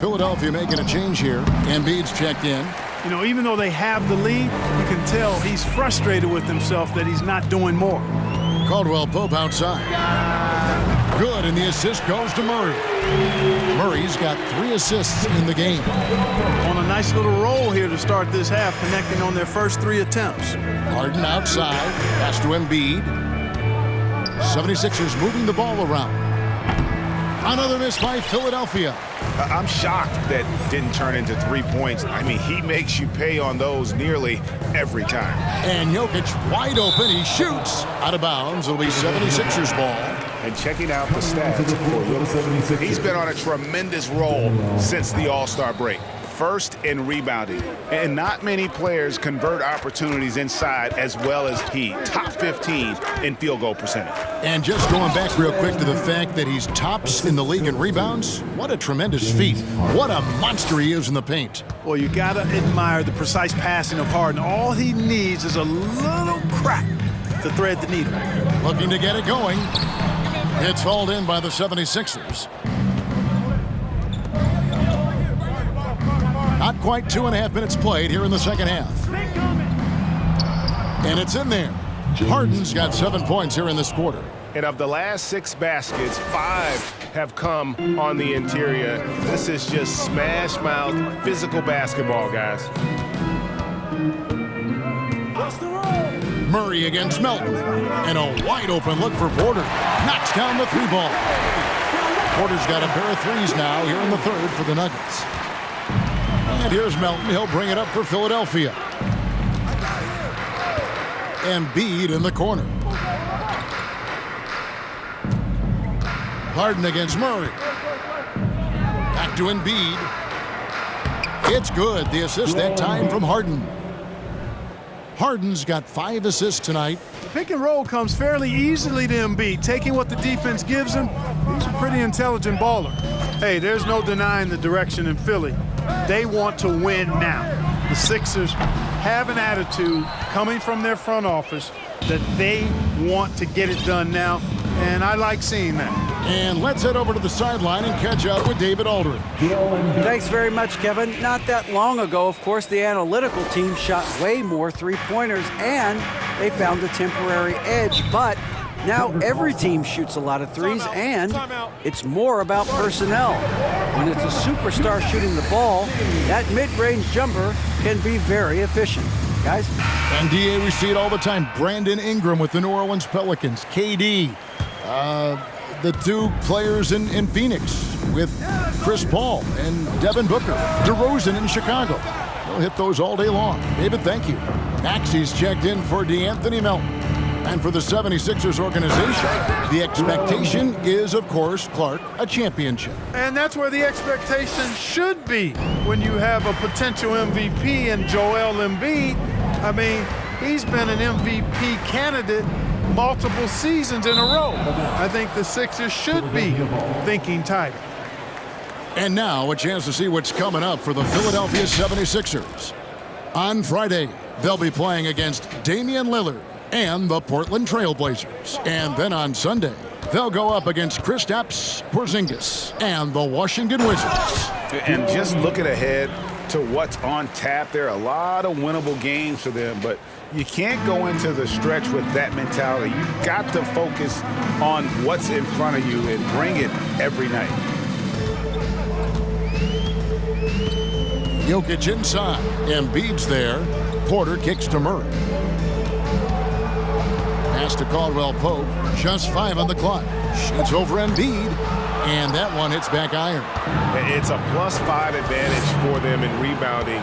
Philadelphia making a change here. Embiid's checked in. You know, even though they have the lead, you can tell he's frustrated with himself that he's not doing more. Caldwell Pope outside. Good, and the assist goes to Murray. Murray's got 3 assists in the game. On a nice little roll here to start this half, connecting on their first 3 attempts. Harden outside, pass to Embiid. 76ers moving the ball around. Another miss by Philadelphia. I'm shocked that didn't turn into 3 points. I mean, he makes you pay on those nearly every time. And Jokic wide open. He shoots out of bounds. It'll be 76ers ball. And checking out the stats for Jokic, he's been on a tremendous roll since the All-Star break. First in rebounding, and not many players convert opportunities inside as well as he. Top 15 in field goal percentage. And just going back real quick to the fact that he's tops in the league in rebounds, what a tremendous feat. What a monster he is in the paint. Well, you gotta admire the precise passing of Harden. All he needs is a little crack to thread the needle. Looking to get it going. It's hauled in by the 76ers. Not quite 2.5 minutes played here in the second half. And it's in there. Harden's got 7 points here in this quarter. And of the last 6 baskets, 5 have come on the interior. This is just smash-mouth physical basketball, guys. Murray against Melton. And a wide-open look for Porter. Knocks down the 3-ball. Porter's got a pair of 3s now here in the third for the Nuggets. And here's Melton. He'll bring it up for Philadelphia. Embiid in the corner. Harden against Murray. Back to Embiid. It's good. The assist that time from Harden. Harden's got 5 assists tonight. The pick and roll comes fairly easily to Embiid, taking what the defense gives him. He's a pretty intelligent baller. Hey, there's no denying the direction in Philly. They want to win now. The Sixers have an attitude coming from their front office that they want to get it done now, and I like seeing that. And let's head over to the sideline and catch up with David Aldridge. Thanks very much, Kevin. Not that long ago, of course, the analytical team shot way more three-pointers, and they found a temporary edge, but now every team shoots a lot of threes, and it's more about personnel. When it's a superstar shooting the ball, that mid-range jumper can be very efficient. Guys? And DA, we see it all the time. Brandon Ingram with the New Orleans Pelicans. KD, the 2 players in Phoenix with Chris Paul and Devin Booker. DeRozan in Chicago. They'll hit those all day long. David, thank you. Maxey's checked in for DeAnthony Melton. And for the 76ers organization, the expectation is, of course, Clark, a championship. And that's where the expectation should be when you have a potential MVP in Joel Embiid. I mean, he's been an MVP candidate multiple seasons in a row. I think the Sixers should be thinking tighter. And now a chance to see what's coming up for the Philadelphia 76ers. On Friday, they'll be playing against Damian Lillard and the Portland Trail Blazers. And then on Sunday, they'll go up against Kristaps Porzingis and the Washington Wizards. And just looking ahead to what's on tap, there are a lot of winnable games for them, but you can't go into the stretch with that mentality. You've got to focus on what's in front of you and bring it every night. Jokic inside. Embiid's there. Porter kicks to Murray. Pass to Caldwell Pope. Just 5 on the clock. Shoots over Embiid. And that one hits back iron. It's a +5 advantage for them in rebounding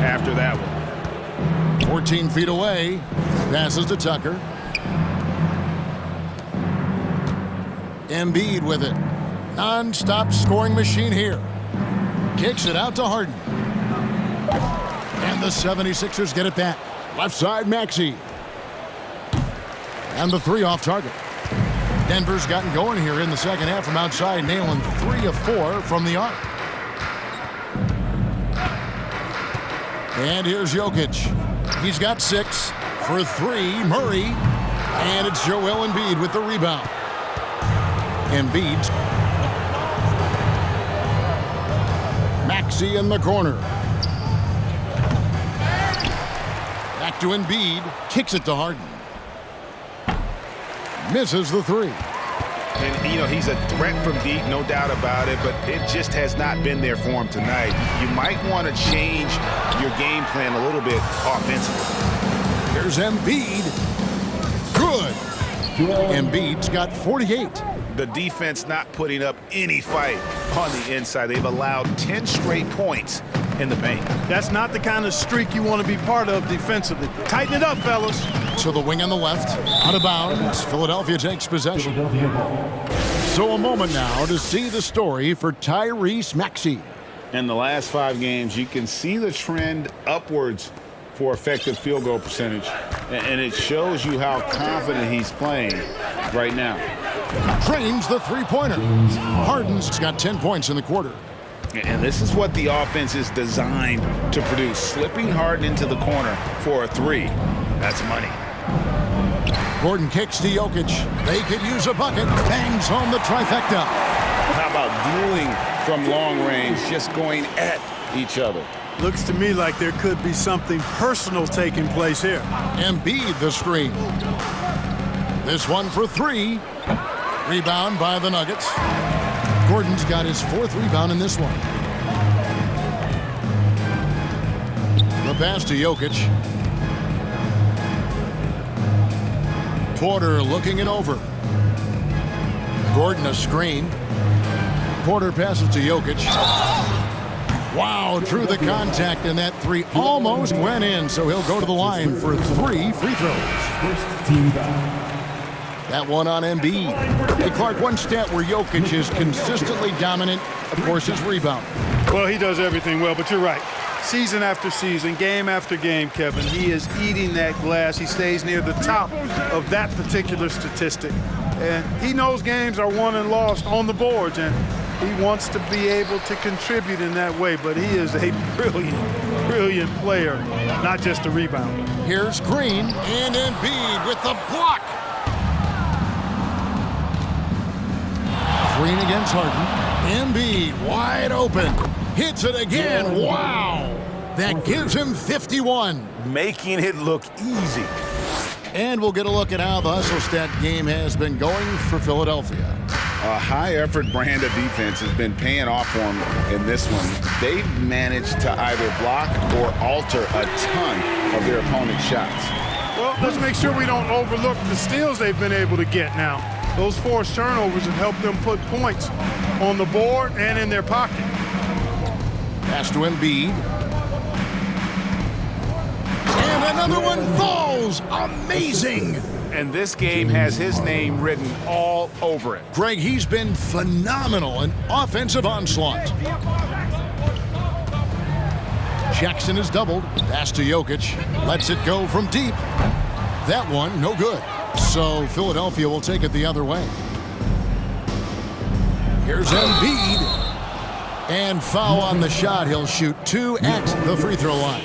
after that one. 14 feet away. Passes to Tucker. Embiid with it. Non-stop scoring machine here. Kicks it out to Harden. And the 76ers get it back. Left side, Maxey. And the 3 off target. Denver's gotten going here in the second half from outside, nailing 3 of 4 from the arc. And here's Jokic. He's got 6 for 3. Murray. And it's Joel Embiid with the rebound. Embiid. Maxey in the corner. Back to Embiid. Kicks it to Harden. Misses the three. And, you know, he's a threat from deep, no doubt about it, but it just has not been there for him tonight. You might want to change your game plan a little bit offensively. Here's Embiid. Good. Embiid's got 48. The defense not putting up any fight on the inside. They've allowed 10 straight points in the paint. That's not the kind of streak you want to be part of defensively. Tighten it up, fellas. To the wing on the left. Out of bounds. Philadelphia takes possession. So a moment now to see the story for Tyrese Maxey. In the last 5 games, you can see the trend upwards for effective field goal percentage. And it shows you how confident he's playing right now. Drains the three-pointer. Harden's got 10 points in the quarter. And this is what the offense is designed to produce. Slipping Harden into the corner for a three. That's money. Gordon kicks to Jokic. They could use a bucket. Bangs home the trifecta. How about dueling from long range, just going at each other? Looks to me like there could be something personal taking place here. Embiid the screen. This one for 3. Rebound by the Nuggets. Gordon's got his 4th rebound in this one. The pass to Jokic. Porter looking it over. Gordon a screen. Porter passes to Jokic. Wow, through the contact, and that 3 almost went in, so he'll go to the line for 3 free throws. That one on Embiid. Hey, Clark, one stat where Jokic is consistently dominant, of course, is rebound. Well, he does everything well, but you're right. Season after season, game after game, Kevin, he is eating that glass. He stays near the top of that particular statistic. And he knows games are won and lost on the boards, and he wants to be able to contribute in that way, but he is a brilliant, brilliant player, not just a rebounder. Here's Green and Embiid with the block. Green against Harden. Embiid wide open. Hits it again. Wow. That gives him 51. Making it look easy. And we'll get a look at how the hustle stat game has been going for Philadelphia. A high-effort brand of defense has been paying off for them in this one. They've managed to either block or alter a ton of their opponent's shots. Well, let's make sure we don't overlook the steals they've been able to get now. Those forced turnovers have helped them put points on the board and in their pocket. Pass to Embiid. And another one falls. Amazing. And this game has his name written all over it. Greg, he's been phenomenal in offensive onslaught. Jackson is doubled. Pass to Jokic. Lets it go from deep. That one, no good. So Philadelphia will take it the other way. Here's Embiid. And foul on the shot. He'll shoot 2 at the free throw line.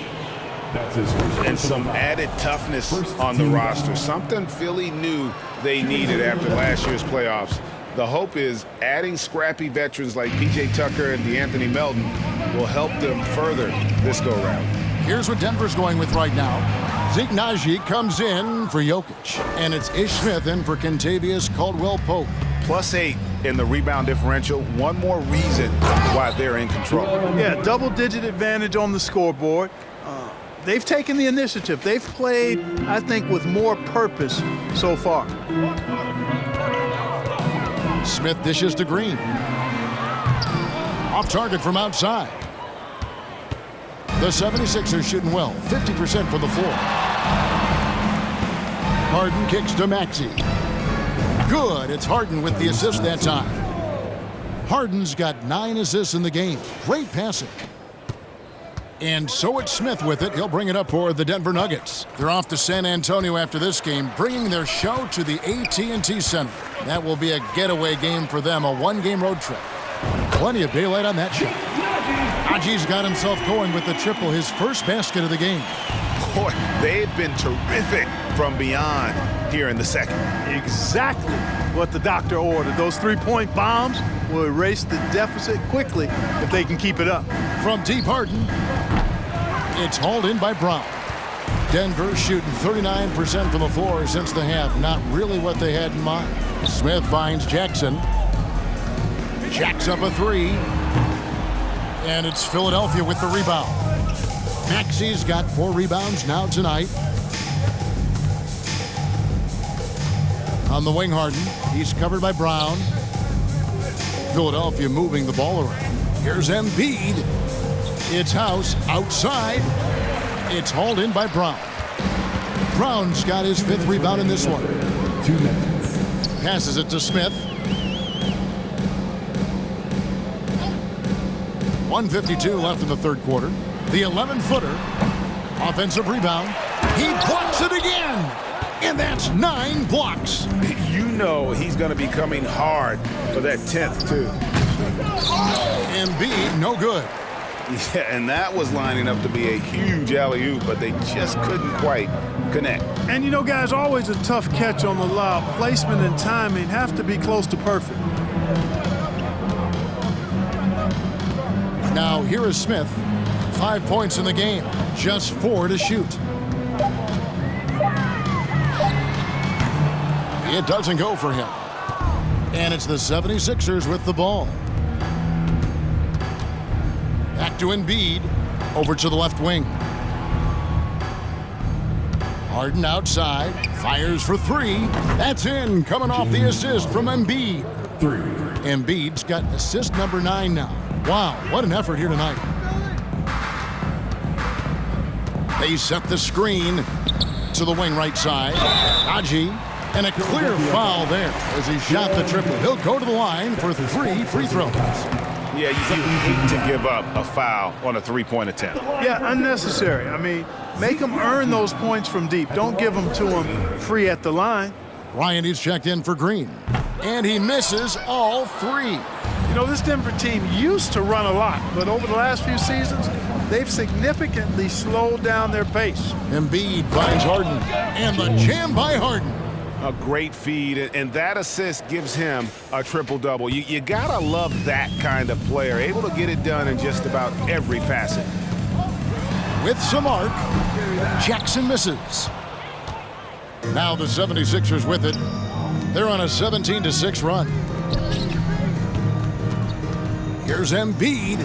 And some added toughness on the roster. Something Philly knew they needed after last year's playoffs. The hope is adding scrappy veterans like P.J. Tucker and DeAnthony Melton will help them further this go-round. Here's what Denver's going with right now. Zeke Naji comes in for Jokic. And it's Ish Smith in for Kentavious Caldwell-Pope. +8 in the rebound differential. One more reason why they're in control. Yeah, double-digit advantage on the scoreboard. They've taken the initiative. They've played, I think, with more purpose so far. Smith dishes to Green. Off target from outside. The 76ers shooting well, 50% from the floor. Harden kicks to Maxey. Good, it's Harden with the assist that time. Harden's got 9 assists in the game. Great passing. And so it's Smith with it. He'll bring it up for the Denver Nuggets. They're off to San Antonio after this game, bringing their show to the AT&T Center. That will be a getaway game for them, a 1-game road trip. Plenty of daylight on that shot. Aji's got himself going with the triple, his first basket of the game. Boy, they've been terrific from beyond here in the second. Exactly what the doctor ordered. Those 3-point bombs, will erase the deficit quickly if they can keep it up. From deep, Harden. It's hauled in by Brown. Denver shooting 39% from the floor since the half. Not really what they had in mind. Smith finds Jackson. Jacks up a three. And it's Philadelphia with the rebound. Maxi's got 4 rebounds now tonight. On the wing, Harden. He's covered by Brown. Philadelphia moving the ball around. Here's Embiid. It's House outside. It's hauled in by Brown. Brown's got his 5th rebound in this one. 2 minutes. Passes it to Smith. 1:52 left in the third quarter. The 11-footer. Offensive rebound. He blocks it again. And that's 9 blocks. You know he's going to be coming hard for that 10th, too. Embiid, no good. Yeah, and that was lining up to be a huge alley-oop, but they just couldn't quite connect. And you know, guys, always a tough catch on the lob. Placement and timing have to be close to perfect. Now here is Smith. 5 points in the game. Just 4 to shoot. It doesn't go for him. And it's the 76ers with the ball. Back to Embiid. Over to the left wing. Harden outside. Fires for 3. That's in. Coming off the assist from Embiid. 3. Embiid's got assist number 9 now. Wow, what an effort here tonight. They set the screen to the wing right side. Haji. And a clear foul there as he shot the triple. He'll go to the line for 3 free throws. Yeah, you hate to give up a foul on a 3-point attempt. Yeah, unnecessary. I mean, make them earn those points from deep. Don't give them to them free at the line. Ryan is checked in for Green. And he misses all 3. You know, this Denver team used to run a lot, but over the last few seasons, they've significantly slowed down their pace. Embiid finds Harden. And the jam by Harden. A great feed, and that assist gives him a triple-double. You gotta love that kind of player, able to get it done in just about every facet. With some arc, Jackson misses. Now the 76ers with it. They're on a 17-6 run. Here's Embiid,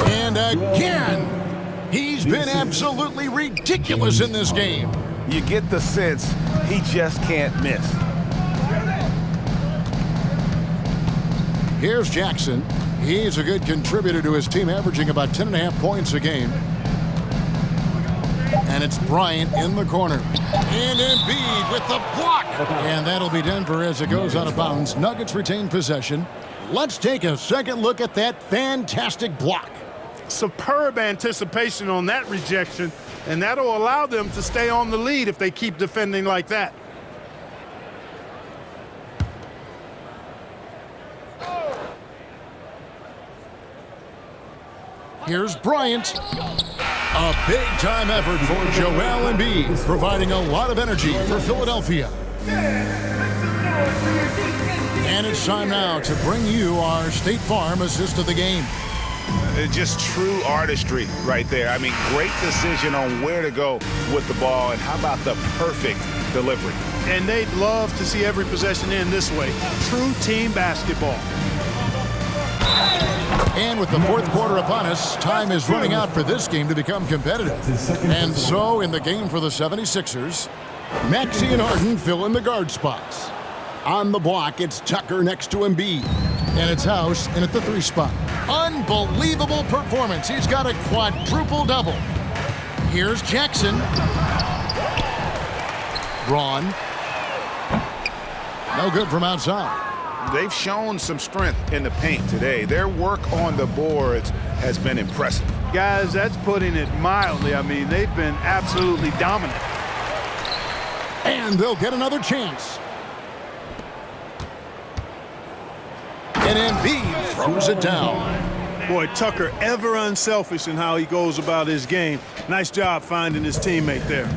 and again, he's been absolutely ridiculous in this game. You get the sense he just can't miss. Here's Jackson. He's a good contributor to his team, averaging about 10.5 points a game. And it's Bryant in the corner. And Embiid with the block. And that'll be Denver as it goes out of bounds. Nuggets retain possession. Let's take a second look at that fantastic block. Superb anticipation on that rejection, and that'll allow them to stay on the lead if they keep defending like that. Here's Bryant. A big-time effort for Joel Embiid, providing a lot of energy for Philadelphia. And it's time now to bring you our State Farm assist of the game. Just true artistry right there. I mean, great decision on where to go with the ball, and how about the perfect delivery. And they'd love to see every possession end this way. True team basketball. And with the fourth quarter upon us, time is running out for this game to become competitive. And so, in the game for the 76ers, Maxey and Harden fill in the guard spots. On the block, it's Tucker next to Embiid. And it's House in at the 3 spot. Unbelievable performance. He's got a quadruple-double. Here's Jackson. Braun. No good from outside. They've shown some strength in the paint today. Their work on the boards has been impressive. Guys, that's putting it mildly. I mean, they've been absolutely dominant. And they'll get another chance. And Embiid throws it down. Boy, Tucker ever unselfish in how he goes about his game. Nice job finding his teammate there.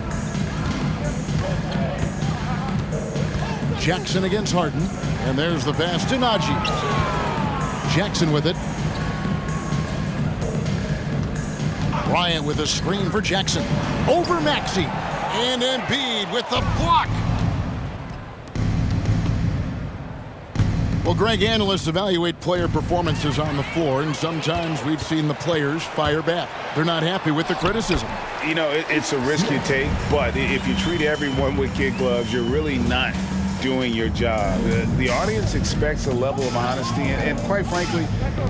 Jackson against Harden. And there's the pass to Najee. Jackson with it. Bryant with a screen for Jackson. Over Maxey. And Embiid with the block. Well, Greg, analysts evaluate player performances on the floor, and sometimes we've seen the players fire back. They're not happy with the criticism. You know, it's a risk you take, but if you treat everyone with kid gloves, you're really not doing your job. The audience expects a level of honesty, and quite frankly,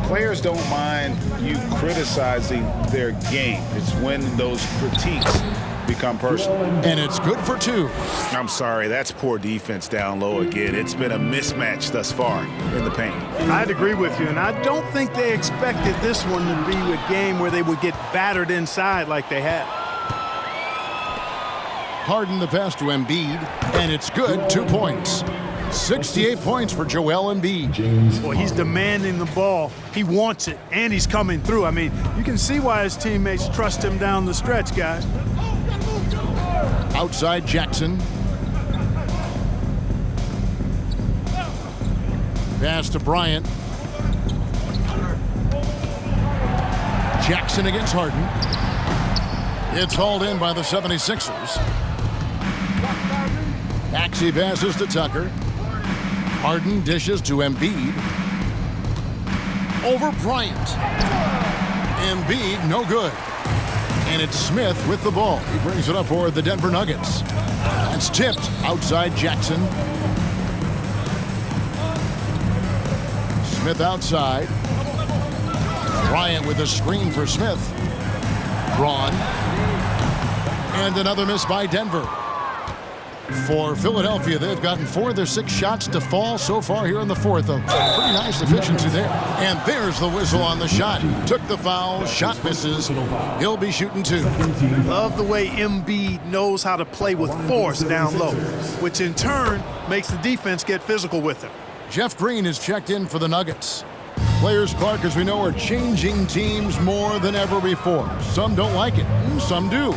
players don't mind you criticizing their game. It's when those critiques become personal. And it's good for 2. I'm sorry, that's poor defense down low again. It's been a mismatch thus far in the paint. I'd agree with you, and I don't think they expected this one to be a game where they would get battered inside like they had. Harden the pass to Embiid, and it's good. 2 points. 68 points for Joel Embiid. Well, he's demanding the ball. He wants it, and he's coming through. I mean, you can see why his teammates trust him down the stretch, guys. Outside Jackson. Pass to Bryant. Jackson against Harden. It's hauled in by the 76ers. Maxey passes to Tucker. Harden dishes to Embiid. Over Bryant. Embiid, no good. And it's Smith with the ball. He brings it up for the Denver Nuggets. It's tipped outside Jackson. Smith outside. Bryant with a screen for Smith. Braun. And another miss by Denver. For Philadelphia, they've gotten 4 of their 6 shots to fall so far here in the 4th. A pretty nice efficiency there. And there's the whistle on the shot. Took the foul, shot misses. He'll be shooting 2. Love the way Embiid knows how to play with force down low, which in turn makes the defense get physical with him. Jeff Green is checked in for the Nuggets. Players, Clark, as we know, are changing teams more than ever before. Some don't like it, some do.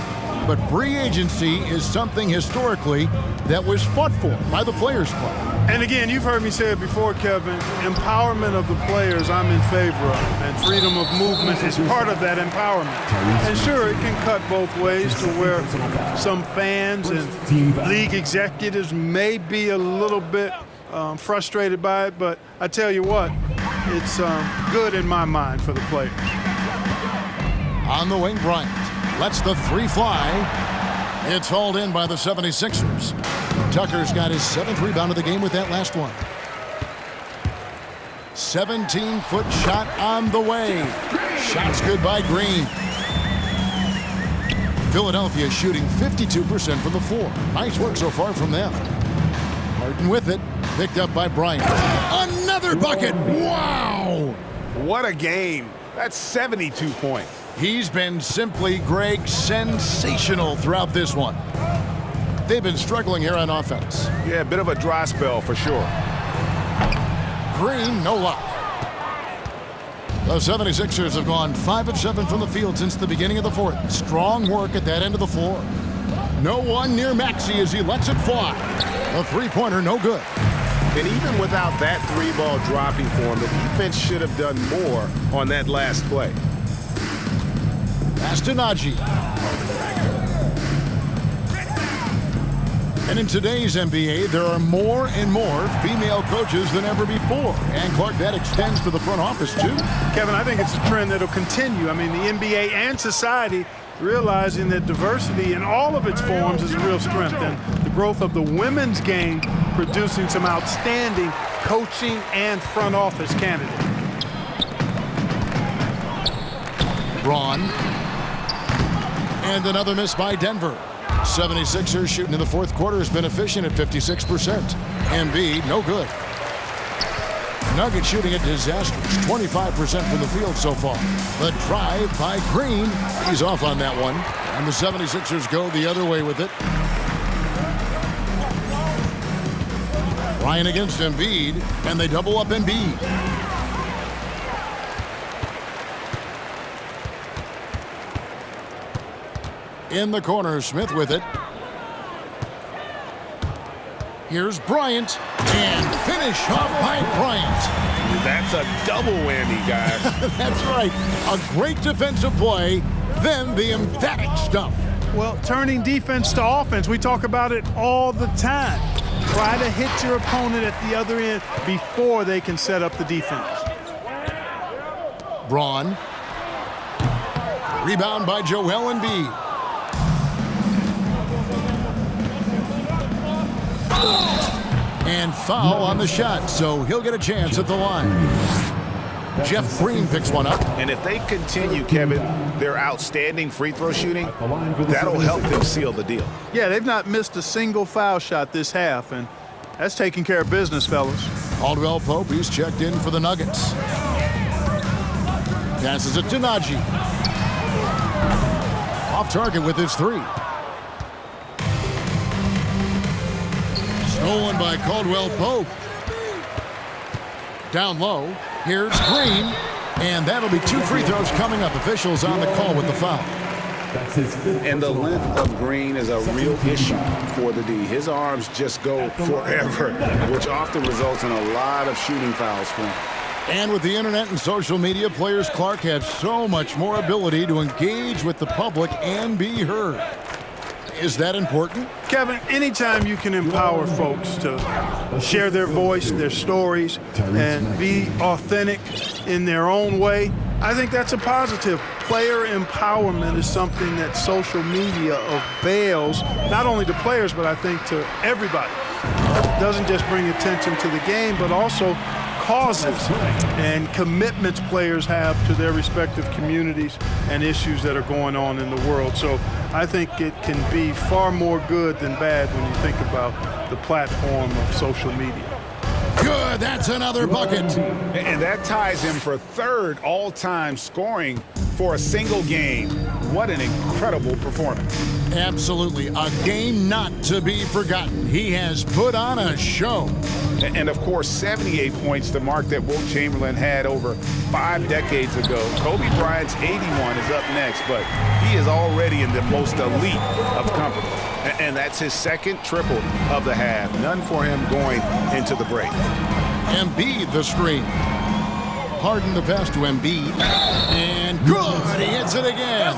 But free agency is something historically that was fought for by the Players Club. And again, you've heard me say it before, Kevin, empowerment of the players I'm in favor of, and freedom of movement is part of that empowerment. And sure, it can cut both ways to where some fans and league executives may be a little bit frustrated by it, but I tell you what, it's good in my mind for the players. On the wing, Bryant lets the 3 fly. It's hauled in by the 76ers. Tucker's got his 7th rebound of the game with that last one. 17-foot shot on the way. Shot's good by Green. Philadelphia shooting 52% from the floor. Nice work so far from them. Harden with it. Picked up by Bryant. Another bucket. Wow. What a game. That's 72 points. He's been simply, Greg, sensational throughout this one. They've been struggling here on offense. Yeah, a bit of a dry spell for sure. Green, no luck. The 76ers have gone 5 of 7 from the field since the beginning of the 4th. Strong work at that end of the floor. No one near Maxey as he lets it fly. The 3-pointer, no good. And even without that 3-ball dropping for him, the defense should have done more on that last play. Pass to Najee. And in today's NBA, there are more and more female coaches than ever before. And, Clark, that extends to the front office, too. Kevin, I think it's a trend that'll continue. I mean, the NBA and society realizing that diversity in all of its forms is a real strength. And the growth of the women's game producing some outstanding coaching and front office candidates. Braun. And another miss by Denver. 76ers shooting in the 4th quarter has been efficient at 56%. Embiid, no good. Nuggets shooting at disastrous 25% from the field so far. The drive by Green. He's off on that one. And the 76ers go the other way with it. Ryan against Embiid, and they double up Embiid. In the corner, Smith with it. Here's Bryant, and finish off by Bryant. That's a double whammy, guys. That's right. A great defensive play, then the emphatic stuff. Well, turning defense to offense, we talk about it all the time. Try to hit your opponent at the other end before they can set up the defense. Braun. Rebound by Joel Embiid. And foul on the shot, so he'll get a chance at the line. Jeff Green picks one up. And if they continue, Kevin, their outstanding free throw shooting, that'll help them seal the deal. Yeah, they've not missed a single foul shot this half, and that's taking care of business, fellas. Caldwell Pope, he's checked in for the Nuggets. Passes it to Najee. Off target with his three. Stolen by Caldwell Pope. Down low. Here's Green. And that'll be 2 free throws coming up. Officials on the call with the foul. And the length of Green is a real issue for the D. His arms just go forever, which often results in a lot of shooting fouls for him. And with the internet and social media, players Clark have so much more ability to engage with the public and be heard. Is that important? Kevin, anytime you can empower folks to share their voice, their stories, and be authentic in their own way, I think that's a positive. Player empowerment is something that social media avails, not only to players, but I think to everybody. It doesn't just bring attention to the game, but also causes and commitments players have to their respective communities and issues that are going on in the world. So I think it can be far more good than bad when you think about the platform of social media. Good, that's another bucket. And that ties him for 3rd all-time scoring for a single game. What an incredible performance. Absolutely, a game not to be forgotten. He has put on a show. And of course, 78 points, the mark that Wilt Chamberlain had over 5 decades ago. Kobe Bryant's 81 is up next, but he is already in the most elite of company. And that's his 2nd triple of the half. None for him going into the break. Embiid the screen. Harden the pass to Embiid. And good, he hits it again.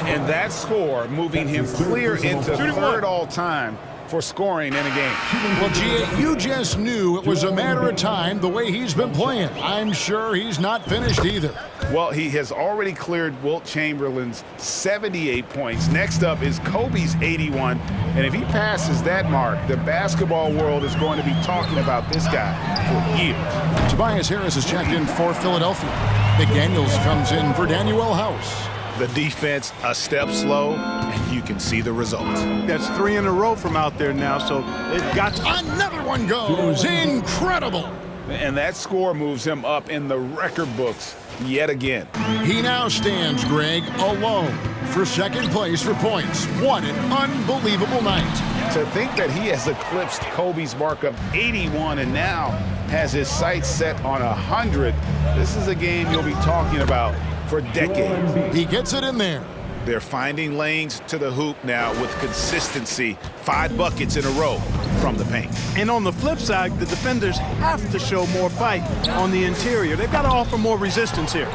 And that score moving him clear into 3rd all-time for scoring in a game. Well, G.A., you just knew it was a matter of time the way he's been playing. I'm sure he's not finished either. Well, he has already cleared Wilt Chamberlain's 78 points. Next up is Kobe's 81. And if he passes that mark, the basketball world is going to be talking about this guy for years. Tobias Harris is checked in for Philadelphia. McDaniels comes in for Daniel House. The defense a step slow, and you can see the results. That's 3 in a row from out there now, so they've got to. Another one goes. Incredible. And that score moves him up in the record books yet again. He now stands, Greg, alone for 2nd place for points. What an unbelievable night. To think that he has eclipsed Kobe's mark of 81 and now has his sights set on 100, this is a game you'll be talking about for decades. He gets it in there. They're finding lanes to the hoop now with consistency. 5 buckets in a row from the paint. And on the flip side, the defenders have to show more fight on the interior. They've got to offer more resistance here.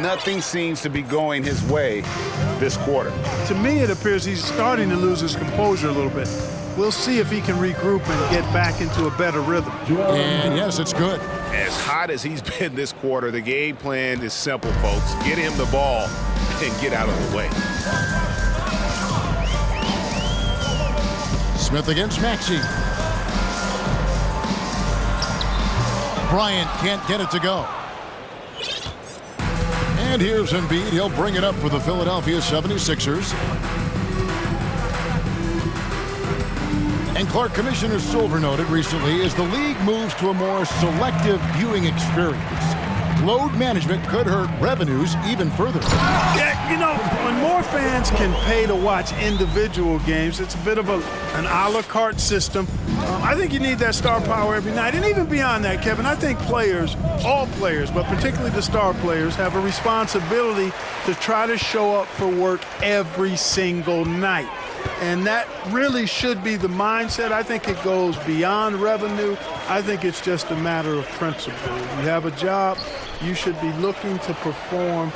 Nothing seems to be going his way this quarter. To me, it appears he's starting to lose his composure a little bit. We'll see if he can regroup and get back into a better rhythm. And yes, it's good. As hot as he's been this quarter, the game plan is simple, folks. Get him the ball and get out of the way. Smith against Maxey. Bryant can't get it to go. And here's Embiid. He'll bring it up for the Philadelphia 76ers. And Clark, Commissioner Silver noted recently, as the league moves to a more selective viewing experience, load management could hurt revenues even further. Yeah, you know, when more fans can pay to watch individual games, it's a bit of an a la carte system. I think you need that star power every night. And even beyond that, Kevin, I think players, all players, but particularly the star players, have a responsibility to try to show up for work every single night. And that really should be the mindset. I think it goes beyond revenue. I think it's just a matter of principle. You have a job, you should be looking to perform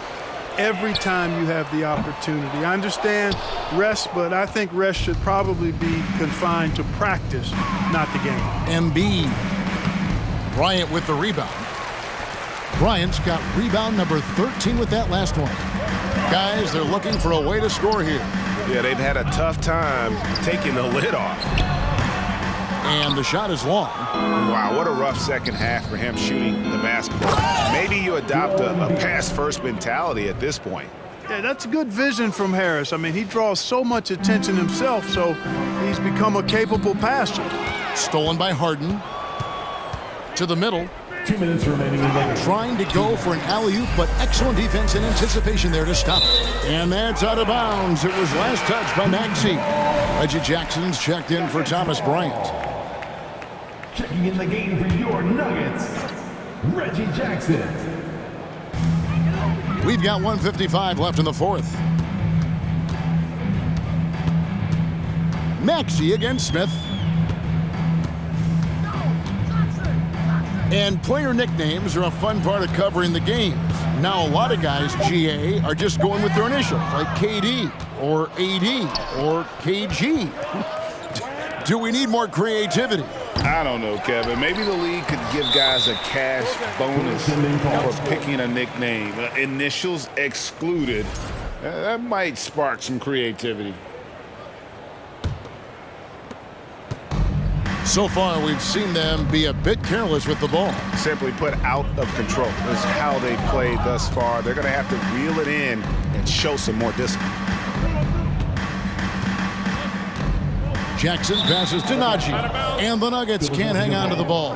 every time you have the opportunity. I understand rest, but I think rest should probably be confined to practice, not the game. Embiid. Bryant with the rebound. Bryant's got rebound number 13 with that last one. Guys, they're looking for a way to score here. Yeah, they've had a tough time taking the lid off. And the shot is long. Wow, what a rough second half for him shooting the basketball. Maybe you adopt a pass-first mentality at this point. Yeah, that's a good vision from Harris. I mean, he draws so much attention himself, so he's become a capable passer. Stolen by Harden. To the middle. 2 minutes remaining in the game. Trying to go for an alley-oop, but excellent defense and anticipation there to stop it. And that's out of bounds. It was last touched by Maxey. Reggie Jackson's checked in for Thomas Bryant. Checking in the game for your Nuggets, Reggie Jackson. We've got 1:55 left in the fourth. Maxey against Smith. And player nicknames are a fun part of covering the games. Now, a lot of guys, GA, are just going with their initials, like KD or AD or KG. Do we need more creativity? I don't know, Kevin. Maybe the league could give guys a cash bonus for picking a nickname. Initials excluded. That might spark some creativity. So far, we've seen them be a bit careless with the ball. Simply put, out of control is how they played thus far. They're going to have to reel it in and show some more discipline. Jackson passes to Najee, and the Nuggets can't hang on to the ball.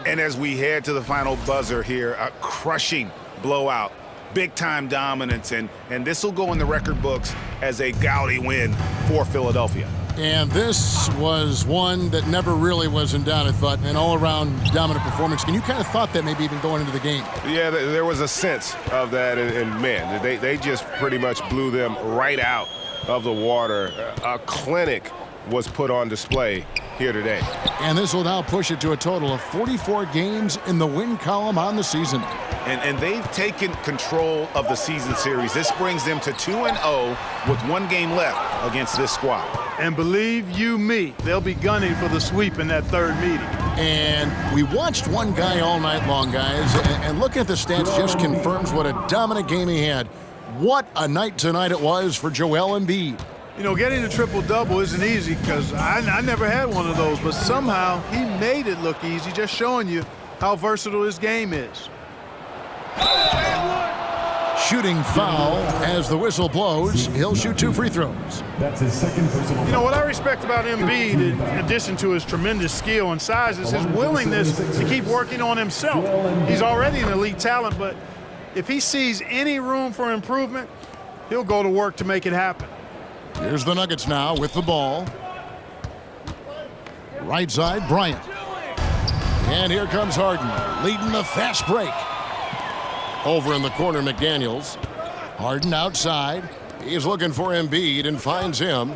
And as we head to the final buzzer here, a crushing blowout, big-time dominance, and this will go in the record books as a gaudy win for Philadelphia. And this was one that never really was in doubt, I thought, an all-around dominant performance. And you kind of thought that maybe even going into the game. Yeah, there was a sense of that, and man, they just pretty much blew them right out of the water. A clinic was put on display here today. And this will now push it to a total of 44 games in the win column on the season. And they've taken control of the season series. This brings them to 2-0 with 1 game left against this squad. And believe you me, they'll be gunning for the sweep in that third meeting. And we watched one guy all night long, guys, and looking at the stats just confirms what a dominant game he had. What a night tonight it was for Joel Embiid. You know, getting a triple-double isn't easy because I never had one of those, but somehow he made it look easy, just showing you how versatile his game is. Shooting foul as the whistle blows. He'll shoot 2 free throws. That's his second personal foul. You know, what I respect about Embiid, in addition to his tremendous skill and size, is his willingness to keep working on himself. He's already an elite talent, but if he sees any room for improvement, he'll go to work to make it happen. Here's the Nuggets now with the ball. Right side, Bryant. And here comes Harden, leading the fast break. Over in the corner, McDaniels. Harden outside. He's looking for Embiid and finds him.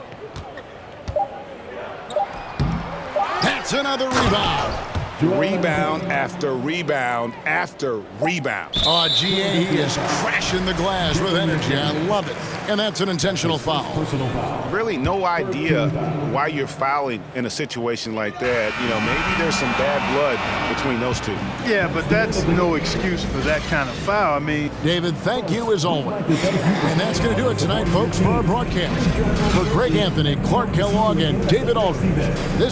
That's another rebound. Rebound after rebound after rebound. Oh, GA, he is crashing the glass with energy. I love it. And that's an intentional foul. Personal foul. Really no idea why you're fouling in a situation like that. You know, maybe there's some bad blood between those two. Yeah, but that's no excuse for that kind of foul. I mean, David, thank you as always. And that's going to do it tonight, folks, for our broadcast. For Greg Anthony, Clark Kellogg, and David Aldridge. This